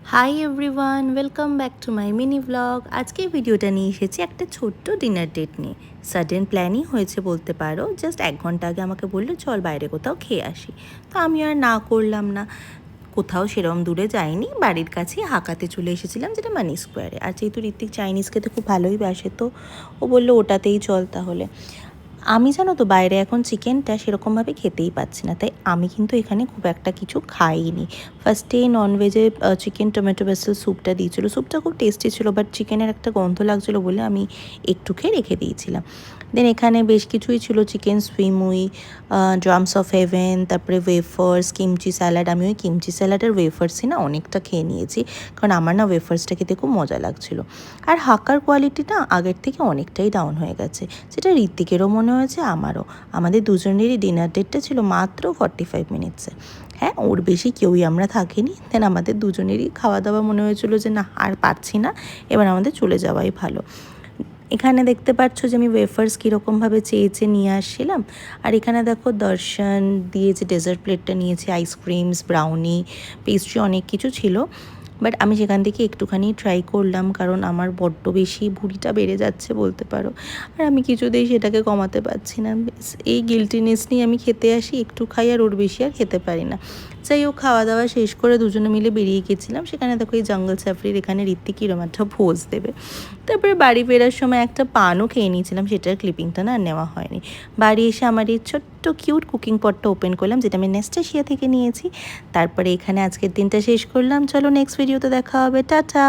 Hi everyone, welcome back to my mini blog. আজকে ভিডিওটা নিয়ে এসেছি একটা ছোট্ট ডিনার ডেট নিয়ে। সাডেন প্ল্যানই হয়েছে বলতে পারো। জাস্ট 1 ঘন্টা আগে আমাকে বললো চল বাইরে কোথাও খেয়ে আসি। তো আমি আর না করলাম না। কোথাও সেরকম দূরে যাইনি, বাড়ির কাছেই হাঁকাতে চলে এসেছিলাম, যেটা মানি স্কোয়ারে। আর যেহেতু ঋত্বিক চাইনিজ খেতে খুব ভালোই বাসে, তো ও বললো ওটাতেই চল তাহলে। আমি জানো তো বাইরে এখন চিকেনটা সেরকমভাবে খেতেই পাচ্ছি না, তাই আমি কিন্তু এখানে খুব একটা কিছু খাইনি। ফার্স্টে ননভেজে চিকেন টমেটো বেসেল স্যুপটা দিয়েছিলো। স্যুপটা খুব টেস্টি ছিল, বাট চিকেনের একটা গন্ধ লাগছিলো বলে আমি একটু খেয়ে রেখে দিয়েছিলাম। দেন এখানে বেশ কিছুই ছিল, চিকেন সুইমুই, ড্রামস অফ হেভেন, তারপরে ওয়েফার্স, কিমচি স্যালাড। আমি ওই কিমচি স্যালাডের ওয়েফার্সই না অনেকটা খেয়ে নিয়েছি, কারণ আমার না ওয়েফার্সটা খেতে খুব মজা লাগছিলো। আর হাক্কার কোয়ালিটিটা আগের থেকে অনেকটাই ডাউন হয়ে গেছে, যেটা ঋত্বিকেরও মনে হয়েছে, আমারও। আমাদের দুজনেরই ডিনার ডেটটা ছিল মাত্র 45 মিনিটসে। হ্যাঁ, ওর বেশি কেউই আমরা থাকিনি। দেন আমাদের দুজনেরই খাওয়া দাওয়া মনে হয়েছিল যে না, আর পারছি না, এবার আমাদের চলে যাওয়াই ভালো। এখানে দেখতে পাচ্ছ যে আমি ওয়েফার্স কীরকমভাবে চেয়ে নিয়ে আসছিলাম। আর এখানে দেখো দর্শন দিয়ে যে ডেজার্ট প্লেটটা নিয়েছি, আইসক্রিমস, ব্রাউনি, পেস্ট্রি, অনেক কিছু ছিল। বাট আমি সেখান থেকে একটুখানি ট্রাই করলাম, কারণ আমার বড্ড বেশি ভুঁড়িটা বেড়ে যাচ্ছে বলতে পারো। আর আমি কিছুতেই সেটাকে কমাতে পারছি না। এই গিল্টিনেস নিয়ে আমি খেতে আসি, একটু খাই আর ওর বেশি আর খেতে পারি না। যাই হোক, খাওয়া দাওয়া শেষ করে দুজনে মিলে বেরিয়ে গেছিলাম। সেখানে দেখো এই জঙ্গল সাফারির এখানে ঋত্বিক কিরম একটা ভোজ দেবে। তারপরে বাড়ি ফেরার সময় একটা পানও খেয়ে নিয়েছিলাম, সেটার ক্লিপিংটা না আর নেওয়া হয়নি। বাড়ি এসে আমার এই ছোট্ট কিউট কুকিং পটটা ওপেন করলাম, যেটা আমি নেস্টাশিয়া থেকে নিয়েছি। তারপরে এখানে আজকের দিনটা শেষ করলাম। চলো নেক্সট ভিডিওতে দেখা হবে, টাটা।